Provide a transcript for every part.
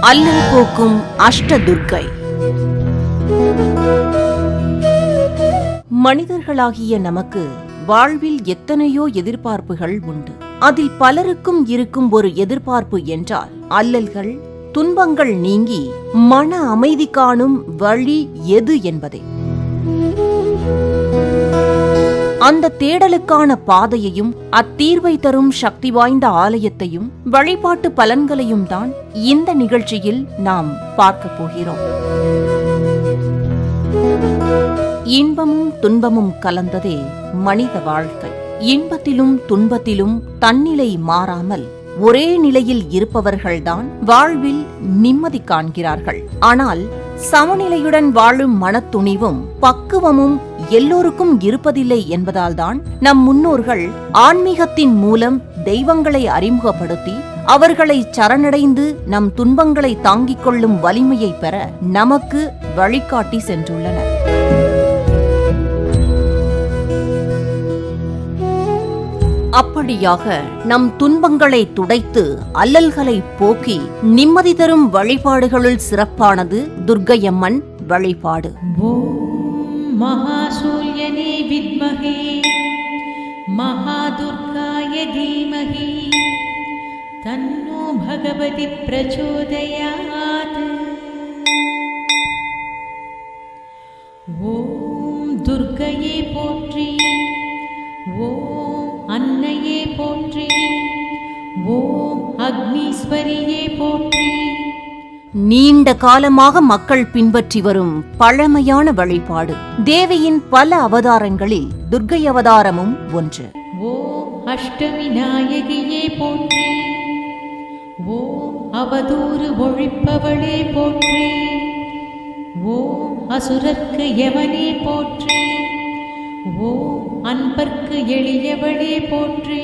அல்லல் போக்கும் அஷ்டதுர்க்கை. மனிதர்களாகிய நமக்கு வாழ்வில் எத்தனையோ எதிர்பார்ப்புகள் உண்டு. அதில் பலருக்கும் இருக்கும் ஒரு எதிர்பார்ப்பு என்றால் அல்லல்கள், துன்பங்கள் நீங்கி மன அமைதி காணும் வழி எது என்பதே. அந்த தேடலுக்கான பாதையையும் அத்தீர்வை தரும் சக்தி வாய்ந்த ஆலயத்தையும் வழிபாட்டு பலன்களையும் தான் இந்த நிகழ்ச்சியில் நாம் பார்க்க போகிறோம். இன்பமும் துன்பமும் கலந்ததே மனித வாழ்க்கை. இன்பத்திலும் துன்பத்திலும் தன்னிலை மாறாமல் ஒரே நிலையில் இருப்பவர்கள்தான் வாழ்வில் நிம்மதி காண்கிறார்கள். ஆனால் சமநிலையுடன் வாழும் மனத்துணிவும் பக்குவமும் எல்லோருக்கும் இருப்பதில்லை என்பதால்தான் நம் முன்னோர்கள் ஆன்மீகத்தின் மூலம் தெய்வங்களை அறிமுகப்படுத்தி அவர்களை சரணடைந்து நம் துன்பங்களை தாங்கிக் கொள்ளும் வலிமையை பெற நமக்கு வழிகாட்டி சென்றுள்ளனர். அப்படியாக நம் துன்பங்களை துடைத்து அல்லல்களை போக்கி நிம்மதி தரும் வழிபாடுகளுள் சிறப்பானது துர்க்கையம்மன் வழிபாடு. மகாசூல்யனே வித்மஹே மகாதுர்காய தீமஹி தன்னோ பகவதி பிரச்சோதயாத். ஓம் துர்க்கையே போற்றி, ஓம் அன்னையே போற்றி, ஓம் அக்னீஸ்வரியே போற்றி. நீண்ட காலமாக மக்கள் பின்பற்றி வரும் பழமையான வழிபாடு. தேவியின் பல அவதாரங்களில் துர்க்கை அவதாரமும் ஒன்று. ஓம் அஷ்டமி நாயகியே போற்றி, ஓம் அவதூறு ஒழிப்பவளே போற்றி, ஓம் அசுரர்க்கு யமனே போற்றி, ஓம் அன்பர்க்கு எளியவளே போற்றி,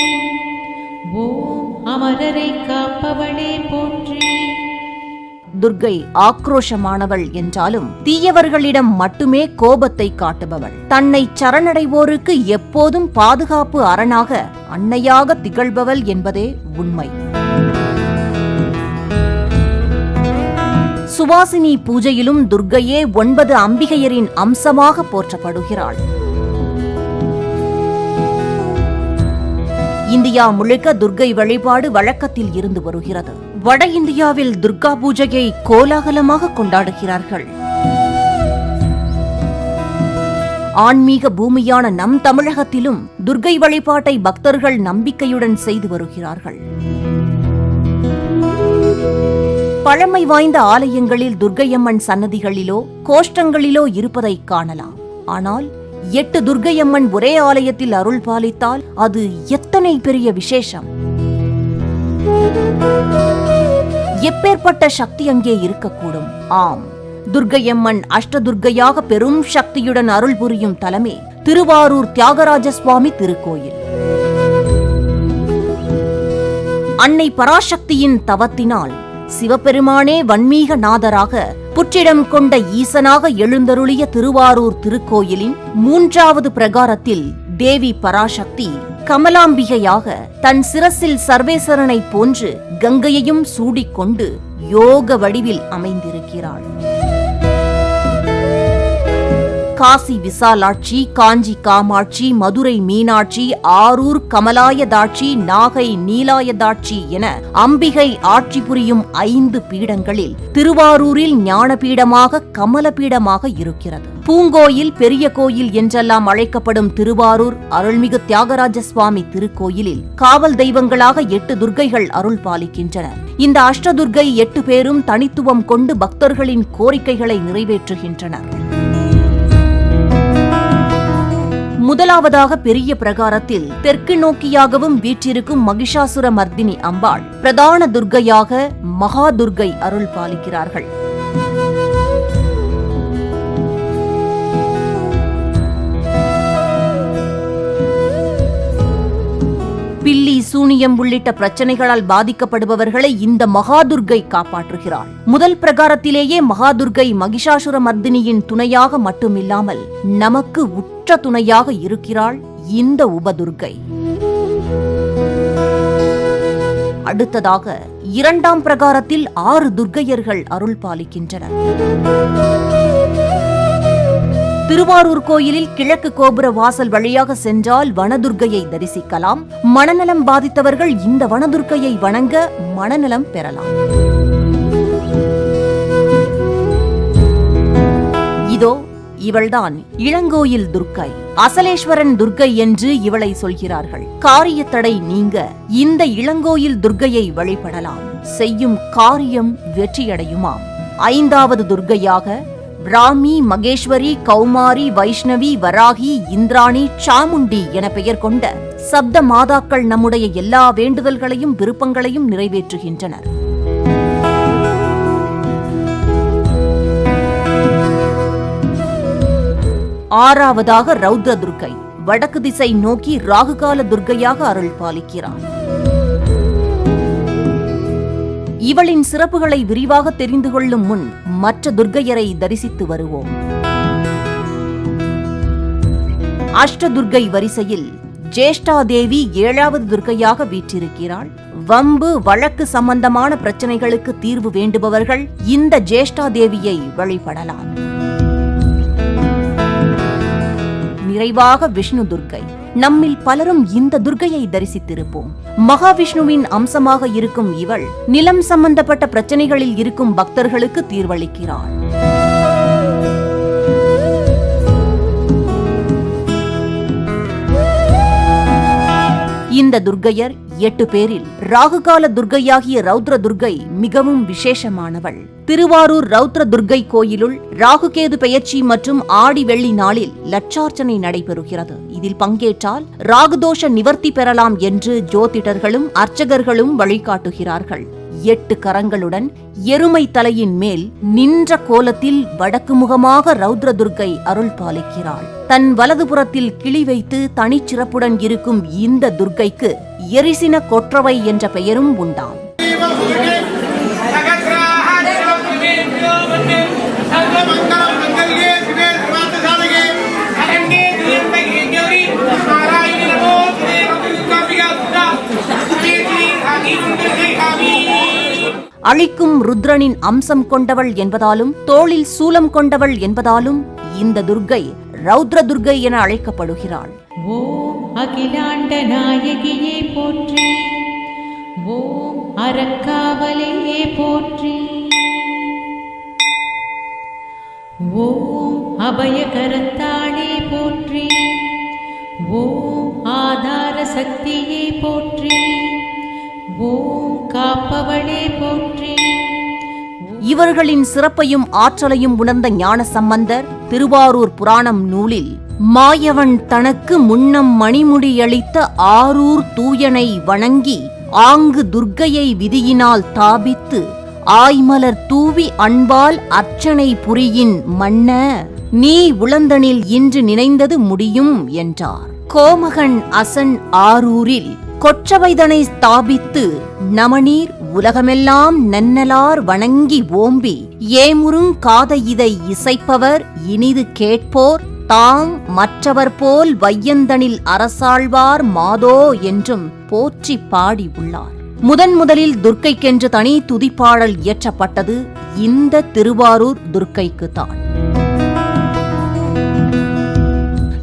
ஓம் அமரரை காப்பவளே போற்றி. துர்க்கை ஆக்ரோஷமானவள் என்றாலும் தீயவர்களிடம் மட்டுமே கோபத்தை காட்டுபவள். தன்னை சரணடைவோருக்கு எப்போதும் பாதுகாப்பு அரணாக அன்னையாக திகழ்பவள் என்பதே உண்மை. சுவாசினி பூஜையிலும் துர்க்கையே 9 அம்பிகையரின் அம்சமாக போற்றப்படுகிறாள். இந்தியா முழுக்க துர்க்கை வழிபாடு வழக்கத்தில் இருந்து வருகிறது. வட இந்தியாவில் துர்கா பூஜையை கோலாகலமாக கொண்டாடுகிறார்கள். ஆன்மீக பூமியான நம் தமிழகத்திலும் துர்க்கை வழிபாட்டை பக்தர்கள் நம்பிக்கையுடன் செய்து வருகிறார்கள். பழமை வாய்ந்த ஆலயங்களில் துர்க்கையம்மன் சன்னதிகளிலோ கோஷ்டங்களிலோ இருப்பதை காணலாம். ஆனால் 8 துர்க்கையம்மன் ஒரே ஆலயத்தில் அருள் பாலித்தால் அது எத்தனை பெரிய விசேஷம்! எப்பேற்பட்ட சக்தி அங்கே இருக்கக்கூடும்? ஆம், துர்க்கையம்மன் அஷ்டதுர்க்கையாக பெரும் சக்தியுடன் அருள் புரியும் தலமே திருவாரூர் தியாகராஜ சுவாமி திருக்கோயில். அன்னை பராசக்தியின் தவத்தினால் சிவபெருமானே வன்மீக நாதராக புற்றிடம் கொண்ட ஈசனாக எழுந்தருளிய திருவாரூர் திருக்கோயிலின் 3வது பிரகாரத்தில் தேவி பராசக்தி கமலாம்பிகையாக தன் சிரசில் சர்வேஸ்வரனை போன்று கங்கையையும் சூடிக்கொண்டு யோக வடிவில் அமைந்திருக்கிறாள். காசி விசாலாட்சி, காஞ்சி காமாட்சி, மதுரை மீனாட்சி, ஆரூர் கமலாயதாட்சி, நாகை நீலாயதாட்சி என அம்பிகை ஆட்சி புரியும் 5 பீடங்களில் திருவாரூரில் ஞானபீடமாக கமலபீடமாக இருக்கிறது. பூங்கோயில், பெரிய கோயில் என்றெல்லாம் அழைக்கப்படும் திருவாரூர் அருள்மிகு தியாகராஜ சுவாமி திருக்கோயிலில் காவல் தெய்வங்களாக 8 துர்க்கைகள் அருள் பாலிக்கின்றனர். இந்த அஷ்டதுர்க்கை 8 பேரும் தனித்துவம் கொண்டு பக்தர்களின் கோரிக்கைகளை நிறைவேற்றுகின்றனர். முதலாவதாக பெரிய பிரகாரத்தில் தெற்கு நோக்கியாகவும் வீற்றிருக்கும் மகிஷாசுர மர்தினி அம்பாள் பிரதான துர்க்கையாக மகாதுர்க்கை அருள் பாலிக்கிறார்கள். பில்லி, சூனியம் உள்ளிட்ட பிரச்சனைகளால் பாதிக்கப்படுபவர்களை இந்த மகாதுர்க்கை காப்பாற்றுகிறாள். முதல் பிரகாரத்திலேயே மகாதுர்க்கை மகிஷாசுர மர்தினியின் துணையாக மட்டுமில்லாமல் நமக்கு உற்ற துணையாக இருக்கிறாள் இந்த உபதுர்க்கை. அடுத்ததாக 2ஆம் பிரகாரத்தில் 6 துர்க்கையர்கள் அருள் பாலிக்கின்றனர். திருவாரூர் கோயிலில் கிழக்கு கோபுர வாசல் வழியாக சென்றால் வனதுர்க்கையை தரிசிக்கலாம். மனநலம் பாதித்தவர்கள் இந்த வனதுர்க்கையை வணங்க மனநலம் பெறலாம். இதோ இவள்தான் இளங்கோயில் துர்க்கை. அசலேஸ்வரன் துர்க்கை என்று இவளை சொல்கிறார்கள். காரியத்தடை நீங்க இந்த இளங்கோயில் துர்க்கையை வழிபடலாம். செய்யும் காரியம் வெற்றியடையுமாம். 5வது துர்க்கையாக பிராமி, மகேஸ்வரி, கௌமாரி, வைஷ்ணவி, வராகி, இந்திராணி, சாமுண்டி என பெயர் கொண்ட சப்த மாதாக்கள் நம்முடைய எல்லா வேண்டுதல்களையும் விருப்பங்களையும் நிறைவேற்றுகின்றனர். 6வதாக ரௌத்ர துர்க்கை. வடக்கு திசை நோக்கி ராகுகால துர்க்கையாக அருள் பாலிக்கிறார். இவளின் சிறப்புகளை விரிவாக தெரிந்து கொள்ளும் முன் மற்ற துர்க்கையரை தரிசித்து வருவோம். அஷ்டதுர்க்கை வரிசையில் ஜேஷ்டா தேவி 7வது துர்க்கையாக வீற்றிருக்கிறாள். வம்பு வழக்கு சம்பந்தமான பிரச்சனைகளுக்கு தீர்வு வேண்டுபவர்கள் இந்த ஜேஷ்டா தேவியை வழிபடலாம். நிறைவாக விஷ்ணு துர்க்கை. நம்மில் பலரும் இந்த துர்க்கையை தரிசித்திருப்போம். மகாவிஷ்ணுவின் அம்சமாக இருக்கும் இவள் நிலம் சம்பந்தப்பட்ட பிரச்சனைகளில் இருக்கும் பக்தர்களுக்கு தீர்வளிக்கிறாள். இந்த துர்க்கையர் 8 பேரில் ராகுகால துர்க்கையாகிய ரௌத்ர துர்க்கை மிகவும் விசேஷமானவள். திருவாரூர் ரௌத்ர துர்க்கை கோயிலுள் ராகுகேது பெயர்ச்சி மற்றும் ஆடி வெள்ளி நாளில் லட்சார்ச்சனை நடைபெறுகிறது. இதில் பங்கேற்றால் ராகுதோஷ நிவர்த்தி பெறலாம் என்று ஜோதிடர்களும் அர்ச்சகர்களும் வழிகாட்டுகிறார்கள். 8 கரங்களுடன் எருமை தலையின் மேல் நின்ற கோலத்தில் வடக்கு முகமாக ரௌத்ர துர்க்கை அருள் பாலிக்கிறாள். தன் வலதுபுறத்தில் கிளி வைத்து தனிச்சிறப்புடன் இருக்கும் இந்த துர்க்கைக்கு எரிசின கொற்றவை என்ற பெயரும் உண்டாம். அழிக்கும் ருத்ரனின் அம்சம் கொண்டவள் என்பதாலும் தோளில் சூலம் கொண்டவள் என்பதாலும் இந்த துர்க்கை ரௌத்ர துர்க்கை என அழைக்கப்படுகிறாள். ஓம் அகிலாண்ட நாயகியே போற்றி, ஓம் அரக்காவலையே போற்றி, ஓம் அபயகரத்தாளே போற்றி, ஓம் ஆதார சக்தியே போற்றி, ஓம் காப்பவளே போற்றி. இவர்களின் சிறப்பையும் ஆற்றலையும் உணர்ந்த ஞான சம்பந்தர் திருவாரூர் புராணம் நூலில் மாயவன் தனக்கு முன்னம் மணிமுடியளித்த ஆரூர் தூயனை வணங்கி ஆங்கு துர்க்கையை விதியினால் தாபித்து ஆய்மலர் தூவி அன்பால் அர்ச்சனை புரியின் மன்ன நீ உளந்தனில் இன்று நினைந்தது முடியும் என்றார். கோமகன் அசன் ஆரூரில் கொற்றவைதனை ஸ்தாபித்து நமநீர் உலகமெல்லாம் நன்னலார் வணங்கி ஓம்பி ஏமுறுங் காதை இதை இசைப்பவர் இனிது கேட்போர் தாம் மற்றவர் போல் வையந்தனில் அரசாழ்வார் மாதோ என்றும் போற்றி பாடி உள்ளார். முதலில் துர்க்கைக்கென்று தனி துதிப்பாடல் இயற்றப்பட்டது இந்த திருவாரூர் துர்க்கைக்குத்தான்.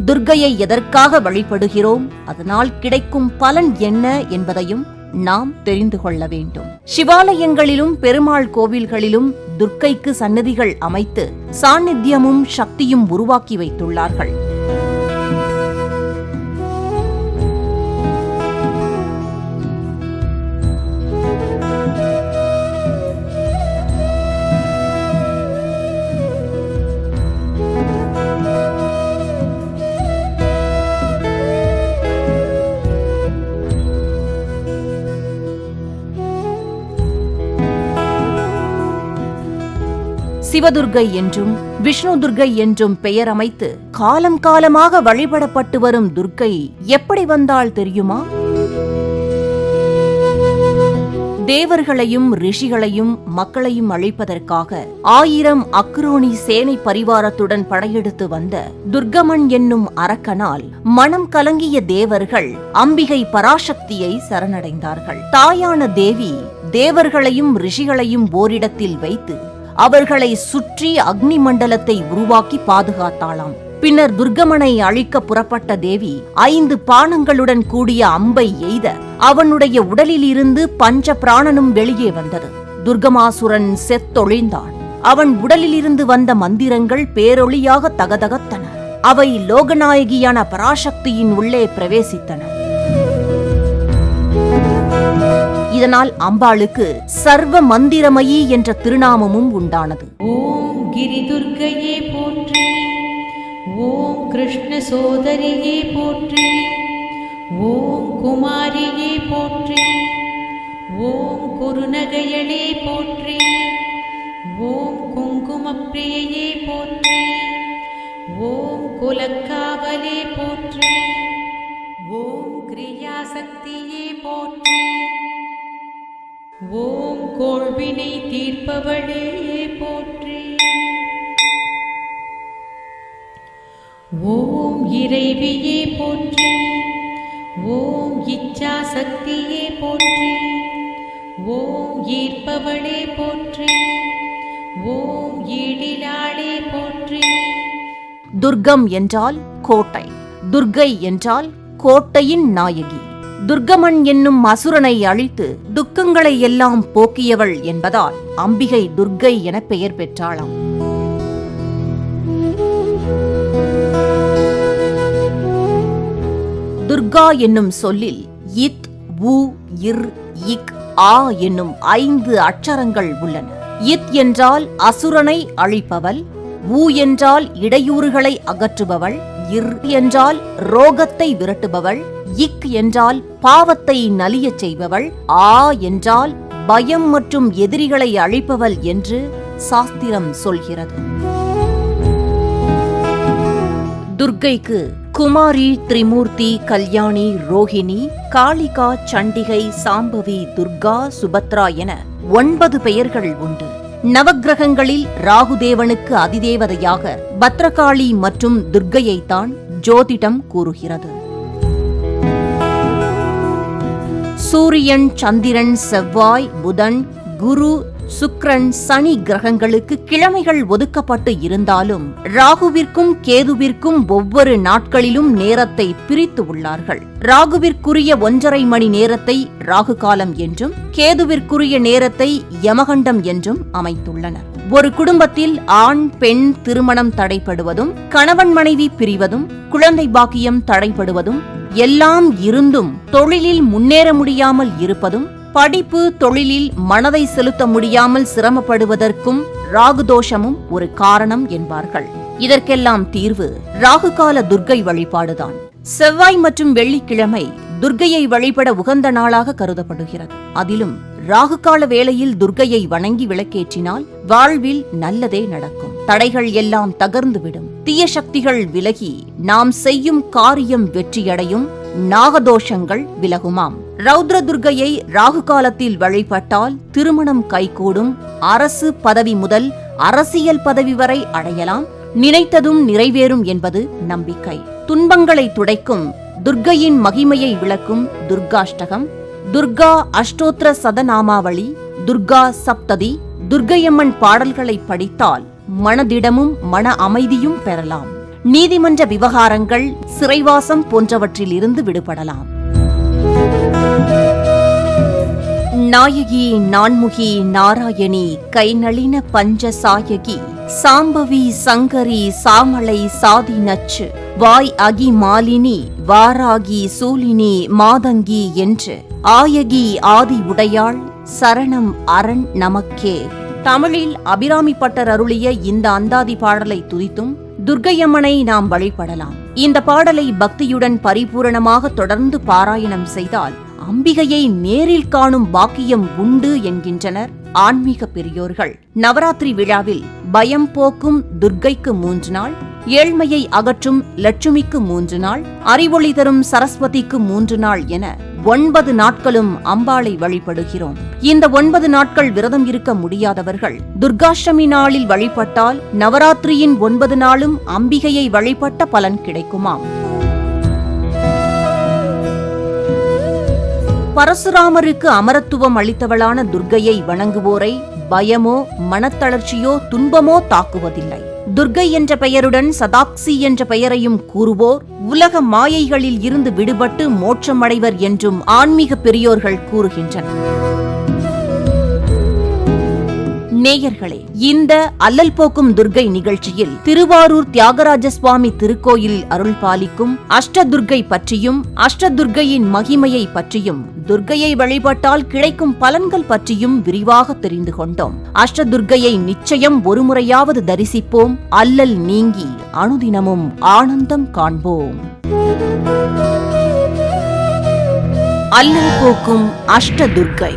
துர்க்கையை எதற்காக வழிபடுகிறோம், அதனால் கிடைக்கும் பலன் என்ன என்பதையும் நாம் தெரிந்து கொள்ள வேண்டும். சிவாலயங்களிலும் பெருமாள் கோவில்களிலும் துர்க்கைக்கு சன்னதிகள் அமைத்து சாநித்தியமும் சக்தியும் உருவாக்கி வைத்துள்ளார்கள். சிவதுர்க்கை என்றும் விஷ்ணு துர்க்கை என்றும் பெயர் அமைத்து காலம் காலமாக வழிபடப்பட்டு வரும் துர்க்கை எப்படி வந்தால் தெரியுமா? தேவர்களையும் ரிஷிகளையும் மக்களையும் அழிப்பதற்காக 1000 அக்ரோனி சேனை பரிவாரத்துடன் படையெடுத்து வந்த துர்கமன் என்னும் அரக்கனால் மனம் கலங்கிய தேவர்கள் அம்பிகை பராசக்தியை சரணடைந்தார்கள். தாயான தேவி தேவர்களையும் ரிஷிகளையும் ஓரிடத்தில் வைத்து அவர்களை சுற்றி அக்னி மண்டலத்தை உருவாக்கி பாதுகாத்தாளாம். பின்னர் துர்கமனை அழிக்க புறப்பட்ட தேவி 5 பானங்களுடன் கூடிய அம்பை எய்த அவனுடைய உடலில் இருந்து பஞ்ச பிராணனும் வெளியே வந்தது. துர்கமாசுரன் செத்தொழிந்தான். அவன் உடலிலிருந்து வந்த மந்திரங்கள் பேரொளியாக தகதகத்தன. அவை லோகநாயகியான பராசக்தியின் உள்ளே பிரவேசித்தன. இதனால் அம்பாளுக்கு சர்வ மந்திரமயி என்ற திருநாமமும் உண்டானது. ஓம் கிரி துர்க்கையே போற்றி, ஓம் கிருஷ்ண சோதரியே போற்றி, ஓம் குமாரியே போற்றி, ஓம் குருநகையளே போற்றி, ஓம் குங்குமப்பிரியே போற்றி, ஓம் குலக்காவலே போற்றி, ஓம் கிரியாசக்தியே போற்றி, ஓம் கோள்வினை தீர்ப்பவளே போற்றி, ஓம் இறைவியே போற்றி, ஓம் இச்சா சக்தியே போற்றி, ஓம் ஈர்ப்பவளே போற்றி, ஓம் ஈடிலாளே போற்றி. துர்கம் என்றால் கோட்டை, துர்கை என்றால் கோட்டையின் நாயகி. துர்கமன் என்னும் அசுரனை அழித்து துக்கங்களை எல்லாம் போக்கியவள் என்பதால் அம்பிகை துர்கை என பெயர் பெற்றாளாம். துர்கா என்னும் சொல்லில் இத், உ, இர், இக், ஆ என்னும் 5 அட்சரங்கள் உள்ளன. இத் என்றால் அசுரனை அழிப்பவள், உ என்றால் இடையூறுகளை அகற்றுபவள், இர் என்றால் ரோகத்தை விரட்டுபவள், இக் என்றால் பாவத்தை நலியச் செய்பவள், ஆ என்றால் பயம் மற்றும் எதிரிகளை அழிப்பவள் என்று சாஸ்திரம் சொல்கிறது. துர்க்கைக்கு குமாரி, திரிமூர்த்தி, கல்யாணி, ரோஹிணி, காளிகா, சண்டிகை, சாம்பவி, துர்கா, சுபத்ரா என 9 பெயர்கள் உண்டு. நவக்கிரகங்களில் ராகுதேவனுக்கு அதிதேவதையாக பத்ரகாளி மற்றும் துர்க்கையைத்தான் ஜோதிடம் கூறுகிறது. சூரியன், சந்திரன், செவ்வாய், புதன், குரு, சுக்கிரன், சனி கிரகங்களுக்கு கிழமைகள் ஒதுக்கப்பட்டு இருந்தாலும் ராகுவிற்கும் கேதுவிற்கும் ஒவ்வொரு நாட்களிலும் நேரத்தை பிரித்து உள்ளார்கள். ராகுவிற்குரிய 1.5 மணி நேரத்தை ராகு காலம் என்றும் கேதுவிற்குரிய நேரத்தை யமகண்டம் என்றும் அமைத்துள்ளனர். ஒரு குடும்பத்தில் ஆண் பெண் திருமணம் தடைபடுவதும், கணவன் மனைவி பிரிவதும், குழந்தை பாக்கியம் தடைபடுவதும் எல்லாம் இருந்தும் தொழிலில் முன்னேற முடியாமல் இருப்பதும், படிப்பு தொழிலில் மனதை செலுத்த முடியாமல் சிரமப்படுவதற்கும் ராகுதோஷமும் ஒரு காரணம் என்பார்கள். இதற்கெல்லாம் தீர்வு ராகுகால துர்க்கை வழிபாடுதான். செவ்வாய் மற்றும் வெள்ளிக்கிழமை துர்க்கையை வழிபட உகந்த நாளாக கருதப்படுகிறது. அதிலும் ராகுகால வேளையில் துர்க்கையை வணங்கி விளக்கேற்றினால் வாழ்வில் நல்லதே நடக்கும். தடைகள் எல்லாம் தகர்ந்துவிடும். தீய சக்திகள் விலகி நாம் செய்யும் காரியம் வெற்றியடையும். நாகதோஷங்கள் விலகுமாம். ரௌத்ர துர்க்கையை ராகு காலத்தில் வழிபட்டால் திருமணம் கைகூடும். அரசு பதவி முதல் அரசியல் பதவி வரை அடையலாம். நினைத்ததும் நிறைவேறும் என்பது நம்பிக்கை. துன்பங்களை துடைக்கும் துர்க்கையின் மகிமையை விளக்கும் துர்காஷ்டகம், துர்கா அஷ்டோத்திர சதநாமாவளி, துர்கா சப்ததி, துர்க்கையம்மன் பாடல்களை படித்தால் மனதிடமும் மன அமைதியும் பெறலாம். நீதிமன்ற விவகாரங்கள், சிறைவாசம் போன்றவற்றில் இருந்து விடுபடலாம். நாயகி, நான்முகி, நாராயணி, கைநளின பஞ்சசாயகி, சாம்பவி, சங்கரி, சாமளை, சாதி நச்சு, வாய் அகி மாலினி, வாராகி, சூலினி, மாதங்கி என்று ஆயகி ஆதி உடையாள் சரணம் அரண் நமக்கே. தமிழில் அபிராமி பட்டர் அருளிய இந்த அந்தாதி பாடலை துதித்தும் துர்க்கையம்மனை நாம் வழிபடலாம். இந்த பாடலை பக்தியுடன் பரிபூரணமாக தொடர்ந்து பாராயணம் செய்தால் அம்பிகையை நேரில் காணும் பாக்கியம் உண்டு என்கின்றனர் ஆன்மீக பெரியோர்கள். நவராத்திரி விழாவில் பயம் போக்கும் துர்க்கைக்கு 3 நாள், ஏழ்மையை அகற்றும் லட்சுமிக்கு 3 நாள், அறிவொளி தரும் சரஸ்வதிக்கு 3 நாள் என 9 நாட்களும் அம்பாளை வழிபடுகிறோம். இந்த 9 நாட்கள் விரதம் இருக்க முடியாதவர்கள் துர்காஷ்டமி நாளில் வழிபட்டால் நவராத்திரியின் 9 நாளும் அம்பிகையை வழிபட்ட பலன் கிடைக்குமாம். பரசுராமருக்கு அமரத்துவம் அளித்தவளான துர்க்கையை வணங்குவோரை பயமோ மனத்தளர்ச்சியோ துன்பமோ தாக்குவதில்லை. துர்க்கை என்ற பெயருடன் சதாக்சி என்ற பெயரையும் கூறுவோர் உலக மாயைகளில் இருந்து விடுபட்டு மோட்சமடைவர் என்றும் ஆன்மீக பெரியோர்கள் கூறுகின்றனர். நேயர்களே, இந்த அல்லல் போக்கும் துர்க்கை நிகழ்ச்சியில் திருவாரூர் தியாகராஜ சுவாமி திருக்கோயில் அருள் பாலிக்கும் அஷ்டதுர்க்கை பற்றியும் அஷ்டதுர்க்கையின் மகிமையை பற்றியும் துர்க்கையை வழிபட்டால் கிடைக்கும் பலன்கள் பற்றியும் விரிவாக தெரிந்து கொண்டோம். அஷ்டதுர்க்கையை நிச்சயம் ஒருமுறையாவது தரிசிப்போம். அல்லல் நீங்கி அனுதினமும் ஆனந்தம் காண்போம். அல்லல் போக்கும் அஷ்டதுர்க்கை.